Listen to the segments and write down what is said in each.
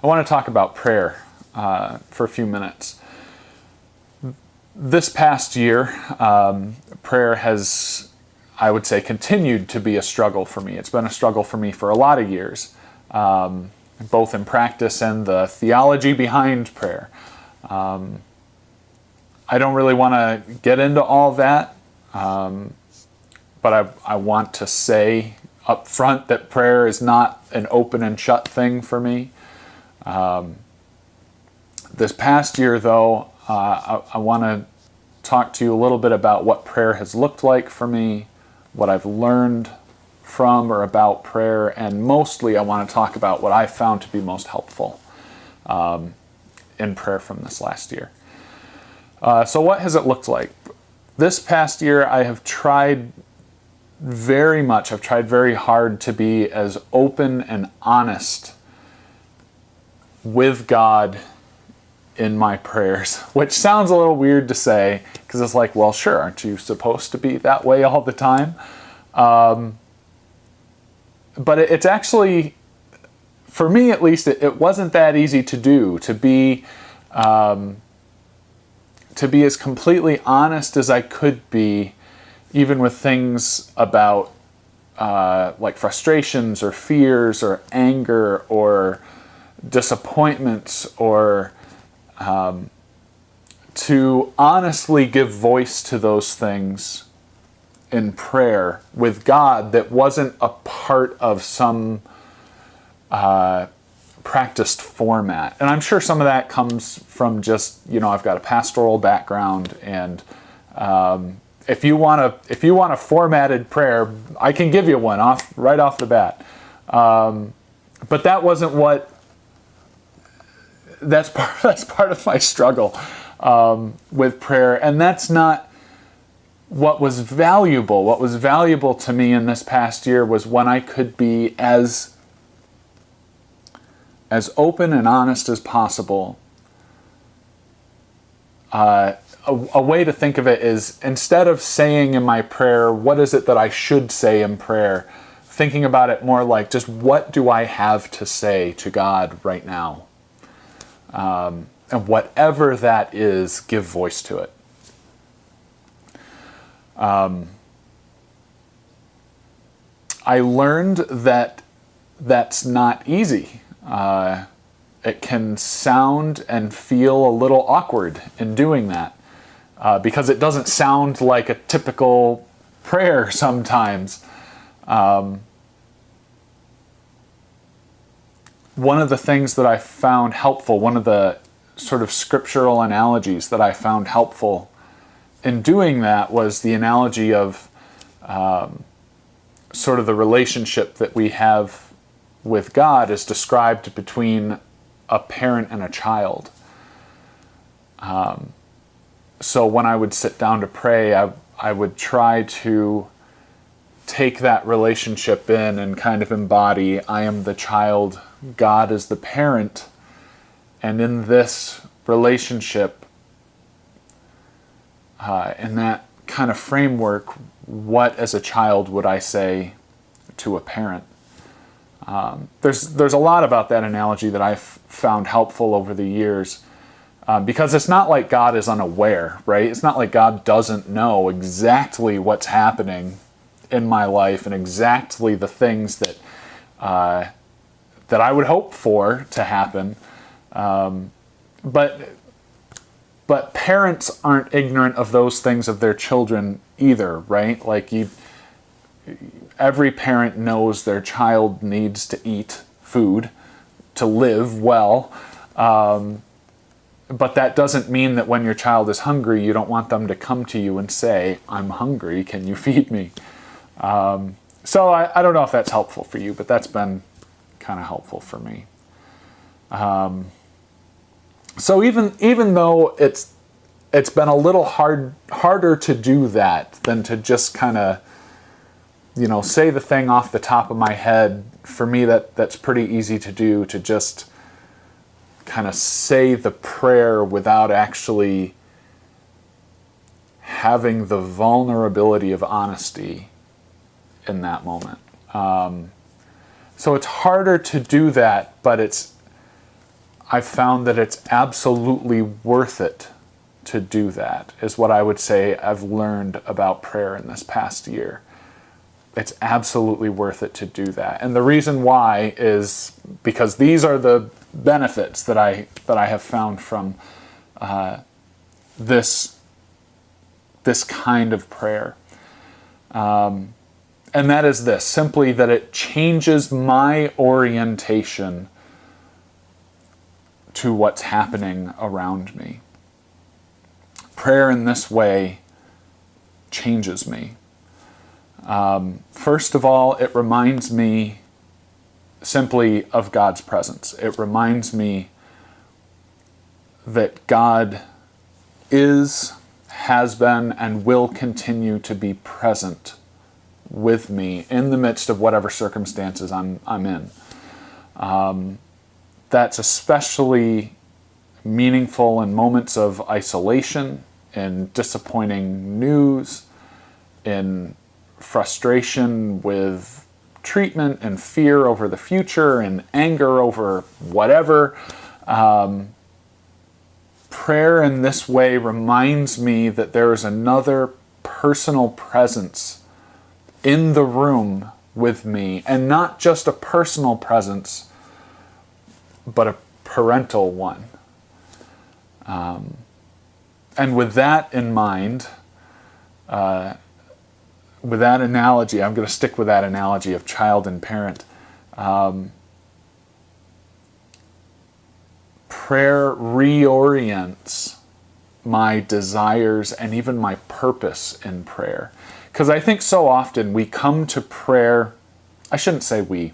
I want to talk about prayer for a few minutes. This past year, prayer has, I would say, continued to be a struggle for me. It's been a struggle for me for a lot of years, both in practice and the theology behind prayer. I don't really want to get into all that, but I want to say up front that prayer is not an open and shut thing for me. This past year, though, I want to talk to you a little bit about what prayer has looked like for me, what I've learned from or about prayer, and mostly I want to talk about what I found to be most helpful in prayer from this last year. So what has it looked like? This past year, I have tried very hard to be as open and honest with God in my prayers, which sounds a little weird to say, because it's like, well, sure, aren't you supposed to be that way all the time? But it's actually, for me at least, it wasn't that easy to do, to be as completely honest as I could be, even with things about like frustrations or fears or anger or disappointments, or to honestly give voice to those things in prayer with God that wasn't a part of some practiced format. And I'm sure some of that comes from just, I've got a pastoral background, and if you want a formatted prayer, I can give you one right off the bat. But that wasn't that's part of my struggle with prayer, and that's not what was valuable. What was valuable to me in this past year was when I could be as open and honest as possible. A way to think of it is, instead of saying in my prayer, what is it that I should say in prayer, thinking about it more like, just what do I have to say to God right now? And whatever that is, give voice to it. I learned that that's not easy. It can sound and feel a little awkward in doing that, because it doesn't sound like a typical prayer sometimes. One of the things that I found helpful, one of the sort of scriptural analogies that I found helpful in doing that, was the analogy of sort of the relationship that we have with God is described between a parent and a child. So when I would sit down to pray, I would try to take that relationship in and kind of embody, I am the child, God is the parent, and in this relationship, in that kind of framework, what as a child would I say to a parent? There's a lot about that analogy that I've found helpful over the years, because it's not like God is unaware, right? It's not like God doesn't know exactly what's happening in my life and exactly the things that I would hope for to happen. But parents aren't ignorant of those things of their children either, right? Like every parent knows their child needs to eat food to live well. But that doesn't mean that when your child is hungry, you don't want them to come to you and say, I'm hungry, can you feed me? So I don't know if that's helpful for you, but that's been kind of helpful for me. So even though it's been a little harder to do that than to just kind of, say the thing off the top of my head, for me that's pretty easy to do, to just kind of say the prayer without actually having the vulnerability of honesty in that moment. So it's harder to do that, but it's I've found that it's absolutely worth it to do that, is what I would say I've learned about prayer in this past year. It's absolutely worth it to do that. And the reason why is because these are the benefits that I have found from this kind of prayer. And that is this, simply that it changes my orientation to what's happening around me. Prayer in this way changes me. First of all, it reminds me simply of God's presence. It reminds me that God is, has been, and will continue to be present with me in the midst of whatever circumstances I'm in. That's especially meaningful in moments of isolation, in disappointing news, in frustration with treatment and fear over the future and anger over whatever. Prayer in this way reminds me that there is another personal presence in the room with me, and not just a personal presence, but a parental one. And with that in mind, with that analogy, I'm going to stick with that analogy of child and parent. Prayer reorients my desires and even my purpose in prayer. Because I think so often we come to prayer, I shouldn't say we,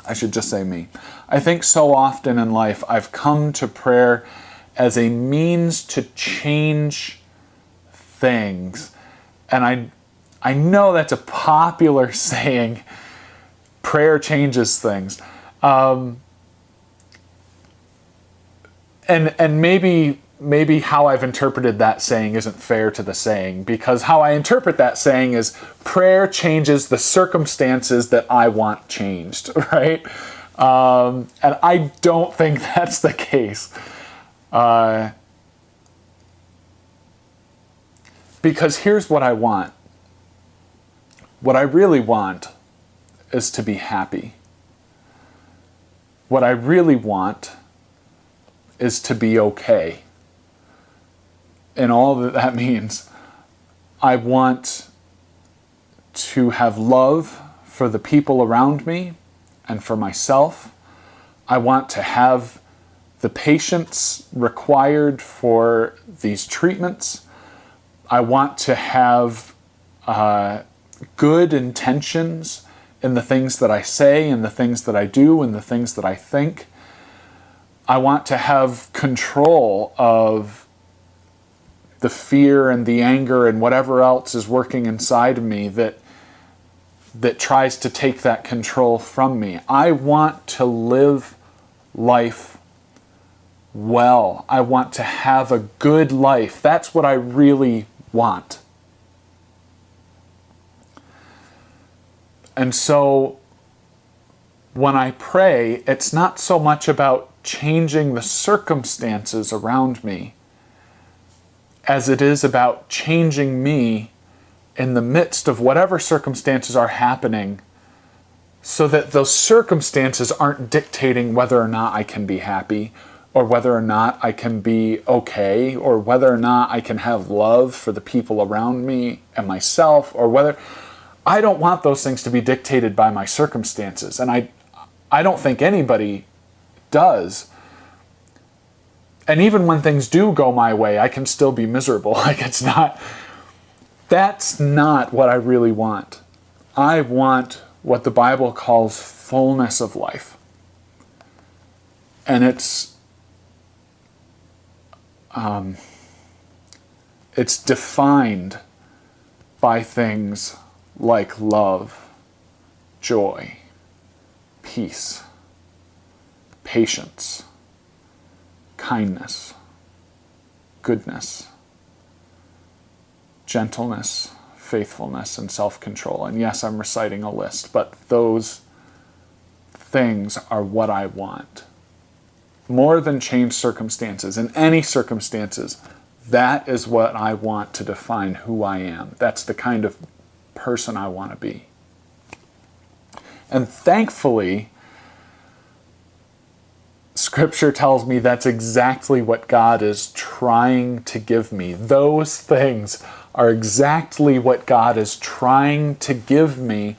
I should just say me. I think so often in life I've come to prayer as a means to change things. And I know that's a popular saying, prayer changes things. And maybe how I've interpreted that saying isn't fair to the saying, because how I interpret that saying is prayer changes the circumstances that I want changed, right? And I don't think that's the case. Because here's what I want. What I really want is to be happy. What I really want is to be okay. And all that means, I want to have love for the people around me and for myself. I want to have the patience required for these treatments. I want to have good intentions in the things that I say, and the things that I do, and the things that I think. I want to have control of the fear and the anger and whatever else is working inside of me that tries to take that control from me. I want to live life well. I want to have a good life. That's what I really want. And so when I pray, it's not so much about changing the circumstances around me as it is about changing me in the midst of whatever circumstances are happening, so that those circumstances aren't dictating whether or not I can be happy, or whether or not I can be okay, or whether or not I can have love for the people around me and myself, or whether... I don't want those things to be dictated by my circumstances, and I don't think anybody does. And even when things do go my way, I can still be miserable. That's not what I really want. I want what the Bible calls fullness of life. And it's defined by things like love, joy, peace, patience, kindness, goodness, gentleness, faithfulness, and self-control. And yes, I'm reciting a list, but those things are what I want. more than change circumstances, in any circumstances, that is what I want to define who I am. That's the kind of person I want to be. And thankfully, Scripture tells me that's exactly what God is trying to give me. Those things are exactly what God is trying to give me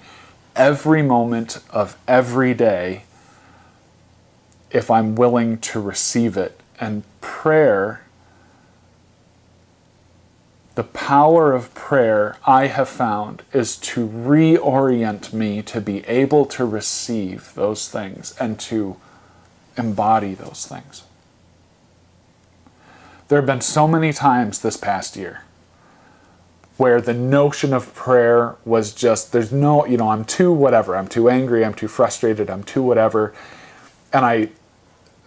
every moment of every day if I'm willing to receive it. And prayer, the power of prayer, I have found, is to reorient me to be able to receive those things and to embody those things. There have been so many times this past year where the notion of prayer was just, there's no, I'm too whatever, I'm too angry, I'm too frustrated, I'm too whatever, and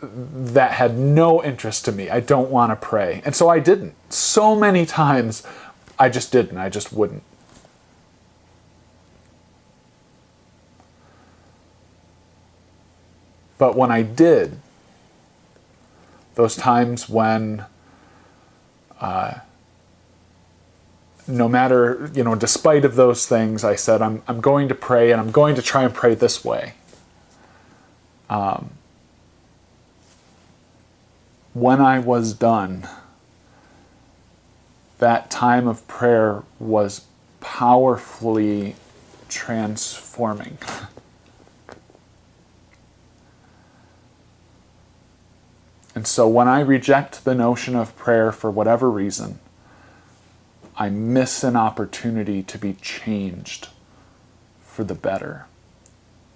that had no interest to me. I don't want to pray. And so I didn't. So many times I just didn't. I just wouldn't. But when I did, those times when no matter, despite of those things, I said, I'm going to pray, and I'm going to try and pray this way. When I was done, that time of prayer was powerfully transforming. And so when I reject the notion of prayer for whatever reason, I miss an opportunity to be changed for the better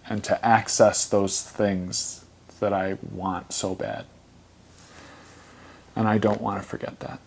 and to access those things that I want so bad. And I don't want to forget that.